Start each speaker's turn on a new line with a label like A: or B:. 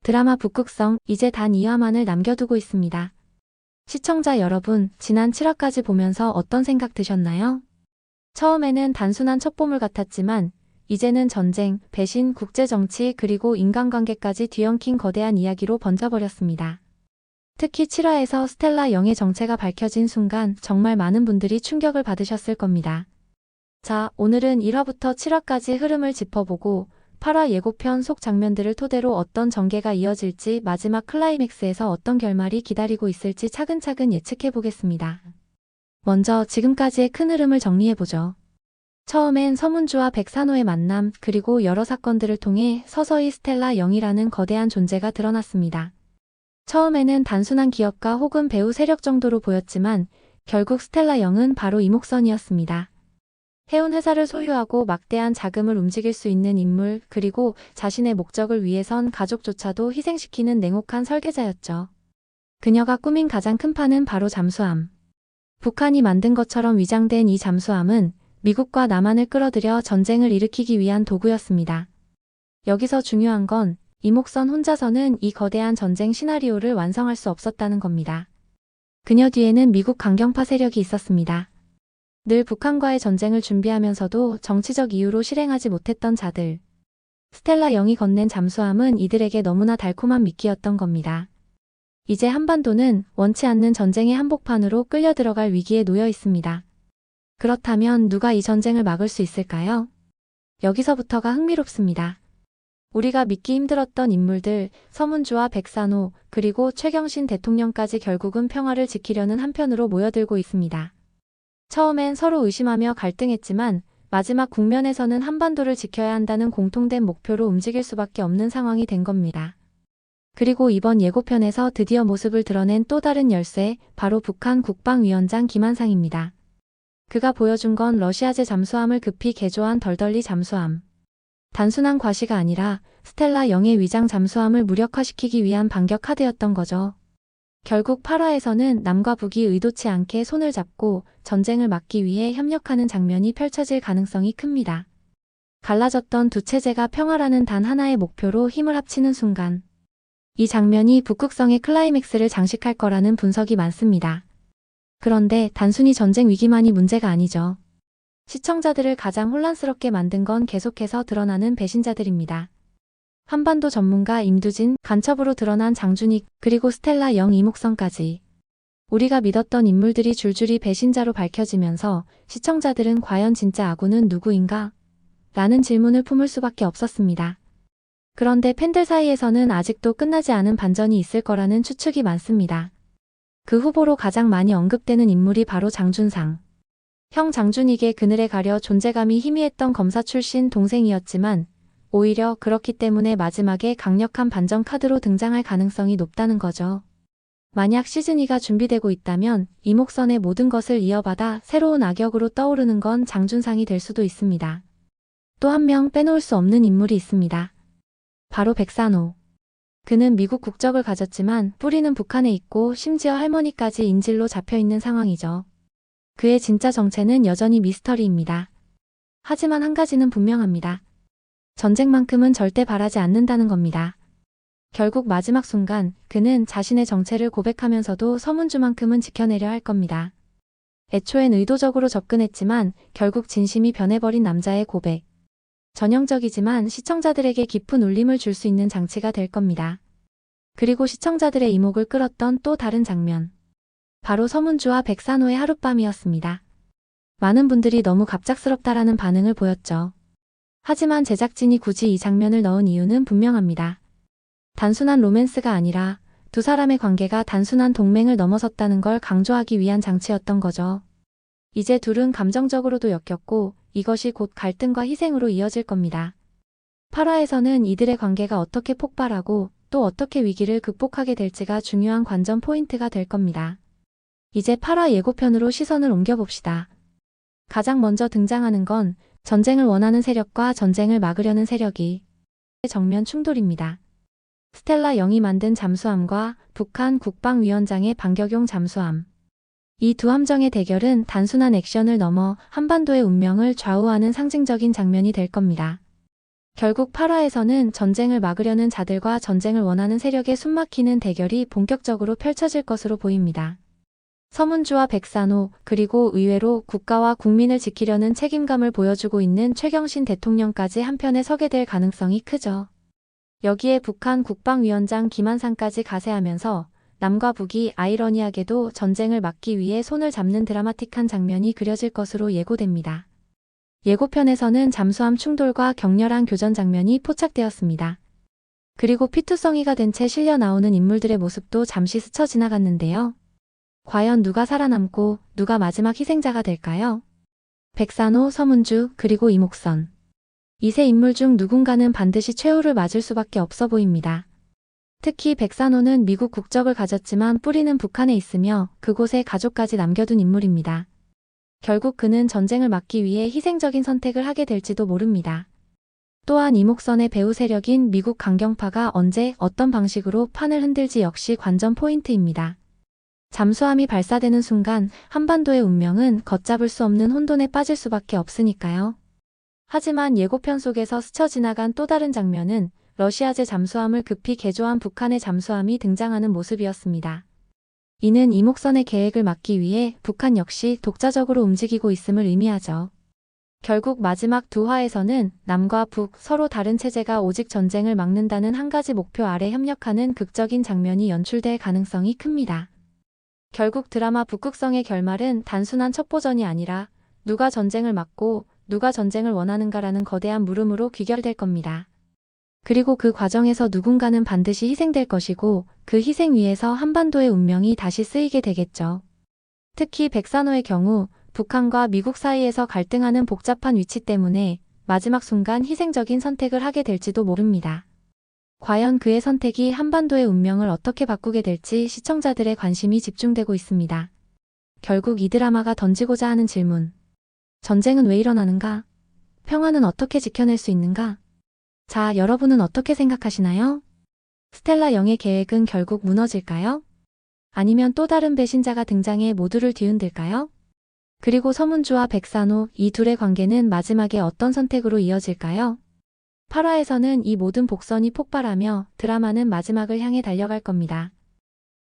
A: 드라마 북극성 이제 단 2화만을 남겨두고 있습니다. 시청자 여러분, 지난 7화까지 보면서 어떤 생각 드셨나요? 처음에는 단순한 첩보물 같았지만 이제는 전쟁, 배신, 국제정치 그리고 인간관계까지 뒤엉킨 거대한 이야기로 번져버렸습니다. 특히 7화에서 스텔라 영의 정체가 밝혀진 순간 정말 많은 분들이 충격을 받으셨을 겁니다. 자, 오늘은 1화부터 7화까지 흐름을 짚어보고 8화 예고편 속 장면들을 토대로 어떤 전개가 이어질지, 마지막 클라이맥스에서 어떤 결말이 기다리고 있을지 차근차근 예측해보겠습니다. 먼저 지금까지의 큰 흐름을 정리해보죠. 처음엔 서문주와 백산호의 만남, 그리고 여러 사건들을 통해 서서히 스텔라 영이라는 거대한 존재가 드러났습니다. 처음에는 단순한 기업가 혹은 배후 세력 정도로 보였지만 결국 스텔라 영은 바로 이목선이었습니다. 해운 회사를 소유하고 막대한 자금을 움직일 수 있는 인물, 그리고 자신의 목적을 위해선 가족조차도 희생시키는 냉혹한 설계자였죠. 그녀가 꾸민 가장 큰 판은 바로 잠수함. 북한이 만든 것처럼 위장된 이 잠수함은 미국과 남한을 끌어들여 전쟁을 일으키기 위한 도구였습니다. 여기서 중요한 건 이목선 혼자서는 이 거대한 전쟁 시나리오를 완성할 수 없었다는 겁니다. 그녀 뒤에는 미국 강경파 세력이 있었습니다. 늘 북한과의 전쟁을 준비하면서도 정치적 이유로 실행하지 못했던 자들. 스텔라 영이 건넨 잠수함은 이들에게 너무나 달콤한 미끼였던 겁니다. 이제 한반도는 원치 않는 전쟁의 한복판으로 끌려 들어갈 위기에 놓여 있습니다. 그렇다면 누가 이 전쟁을 막을 수 있을까요? 여기서부터가 흥미롭습니다. 우리가 믿기 힘들었던 인물들, 서문주와 백산호, 그리고 최경신 대통령까지 결국은 평화를 지키려는 한편으로 모여들고 있습니다. 처음엔 서로 의심하며 갈등했지만 마지막 국면에서는 한반도를 지켜야 한다는 공통된 목표로 움직일 수밖에 없는 상황이 된 겁니다. 그리고 이번 예고편에서 드디어 모습을 드러낸 또 다른 열쇠, 바로 북한 국방위원장 김한상입니다. 그가 보여준 건 러시아제 잠수함을 급히 개조한 덜덜리 잠수함. 단순한 과시가 아니라 스텔라 영의 위장 잠수함을 무력화시키기 위한 반격 카드였던 거죠. 결국 8화에서는 남과 북이 의도치 않게 손을 잡고 전쟁을 막기 위해 협력하는 장면이 펼쳐질 가능성이 큽니다. 갈라졌던 두 체제가 평화라는 단 하나의 목표로 힘을 합치는 순간, 이 장면이 북극성의 클라이맥스를 장식할 거라는 분석이 많습니다. 그런데 단순히 전쟁 위기만이 문제가 아니죠. 시청자들을 가장 혼란스럽게 만든 건 계속해서 드러나는 배신자들입니다. 한반도 전문가 임두진, 간첩으로 드러난 장준익, 그리고 스텔라 영 이목선까지. 우리가 믿었던 인물들이 줄줄이 배신자로 밝혀지면서 시청자들은 과연 진짜 아군은 누구인가? 라는 질문을 품을 수밖에 없었습니다. 그런데 팬들 사이에서는 아직도 끝나지 않은 반전이 있을 거라는 추측이 많습니다. 그 후보로 가장 많이 언급되는 인물이 바로 장준상. 형 장준익의 그늘에 가려 존재감이 희미했던 검사 출신 동생이었지만 오히려 그렇기 때문에 마지막에 강력한 반전 카드로 등장할 가능성이 높다는 거죠. 만약 시즌2가 준비되고 있다면 이목선의 모든 것을 이어받아 새로운 악역으로 떠오르는 건 장준상이 될 수도 있습니다. 또 한 명 빼놓을 수 없는 인물이 있습니다. 바로 백산호. 그는 미국 국적을 가졌지만 뿌리는 북한에 있고 심지어 할머니까지 인질로 잡혀있는 상황이죠. 그의 진짜 정체는 여전히 미스터리입니다. 하지만 한 가지는 분명합니다. 전쟁만큼은 절대 바라지 않는다는 겁니다. 결국 마지막 순간 그는 자신의 정체를 고백하면서도 서문주만큼은 지켜내려 할 겁니다. 애초엔 의도적으로 접근했지만 결국 진심이 변해버린 남자의 고백. 전형적이지만 시청자들에게 깊은 울림을 줄 수 있는 장치가 될 겁니다. 그리고 시청자들의 이목을 끌었던 또 다른 장면. 바로 서문주와 백산호의 하룻밤이었습니다. 많은 분들이 너무 갑작스럽다라는 반응을 보였죠. 하지만 제작진이 굳이 이 장면을 넣은 이유는 분명합니다. 단순한 로맨스가 아니라 두 사람의 관계가 단순한 동맹을 넘어섰다는 걸 강조하기 위한 장치였던 거죠. 이제 둘은 감정적으로도 엮였고 이것이 곧 갈등과 희생으로 이어질 겁니다. 8화에서는 이들의 관계가 어떻게 폭발하고 또 어떻게 위기를 극복하게 될지가 중요한 관전 포인트가 될 겁니다. 이제 8화 예고편으로 시선을 옮겨봅시다. 가장 먼저 등장하는 건 전쟁을 원하는 세력과 전쟁을 막으려는 세력이 정면 충돌입니다. 스텔라 영이 만든 잠수함과 북한 국방위원장의 반격용 잠수함. 이 두 함정의 대결은 단순한 액션을 넘어 한반도의 운명을 좌우하는 상징적인 장면이 될 겁니다. 결국 8화에서는 전쟁을 막으려는 자들과 전쟁을 원하는 세력의 숨막히는 대결이 본격적으로 펼쳐질 것으로 보입니다. 서문주와 백산호, 그리고 의외로 국가와 국민을 지키려는 책임감을 보여주고 있는 최경신 대통령까지 한편에 서게 될 가능성이 크죠. 여기에 북한 국방위원장 김한상까지 가세하면서 남과 북이 아이러니하게도 전쟁을 막기 위해 손을 잡는 드라마틱한 장면이 그려질 것으로 예고됩니다. 예고편에서는 잠수함 충돌과 격렬한 교전 장면이 포착되었습니다. 그리고 피투성이가 된 채 실려 나오는 인물들의 모습도 잠시 스쳐 지나갔는데요. 과연 누가 살아남고 누가 마지막 희생자가 될까요? 백산호, 서문주, 그리고 이목선. 이 세 인물 중 누군가는 반드시 최후를 맞을 수밖에 없어 보입니다. 특히 백산호는 미국 국적을 가졌지만 뿌리는 북한에 있으며 그곳에 가족까지 남겨둔 인물입니다. 결국 그는 전쟁을 막기 위해 희생적인 선택을 하게 될지도 모릅니다. 또한 이목선의 배후 세력인 미국 강경파가 언제 어떤 방식으로 판을 흔들지 역시 관전 포인트입니다. 잠수함이 발사되는 순간 한반도의 운명은 걷잡을 수 없는 혼돈에 빠질 수밖에 없으니까요. 하지만 예고편 속에서 스쳐 지나간 또 다른 장면은 러시아제 잠수함을 급히 개조한 북한의 잠수함이 등장하는 모습이었습니다. 이는 이목선의 계획을 막기 위해 북한 역시 독자적으로 움직이고 있음을 의미하죠. 결국 마지막 두 화에서는 남과 북 서로 다른 체제가 오직 전쟁을 막는다는 한 가지 목표 아래 협력하는 극적인 장면이 연출될 가능성이 큽니다. 결국 드라마 북극성의 결말은 단순한 첩보전이 아니라 누가 전쟁을 막고 누가 전쟁을 원하는가라는 거대한 물음으로 귀결될 겁니다. 그리고 그 과정에서 누군가는 반드시 희생될 것이고 그 희생 위에서 한반도의 운명이 다시 쓰이게 되겠죠. 특히 백산호의 경우 북한과 미국 사이에서 갈등하는 복잡한 위치 때문에 마지막 순간 희생적인 선택을 하게 될지도 모릅니다. 과연 그의 선택이 한반도의 운명을 어떻게 바꾸게 될지 시청자들의 관심이 집중되고 있습니다. 결국 이 드라마가 던지고자 하는 질문. 전쟁은 왜 일어나는가? 평화는 어떻게 지켜낼 수 있는가? 자, 여러분은 어떻게 생각하시나요? 스텔라 영의 계획은 결국 무너질까요? 아니면 또 다른 배신자가 등장해 모두를 뒤흔들까요? 그리고 서문주와 백산호, 이 둘의 관계는 마지막에 어떤 선택으로 이어질까요? 8화에서는 이 모든 복선이 폭발하며 드라마는 마지막을 향해 달려갈 겁니다.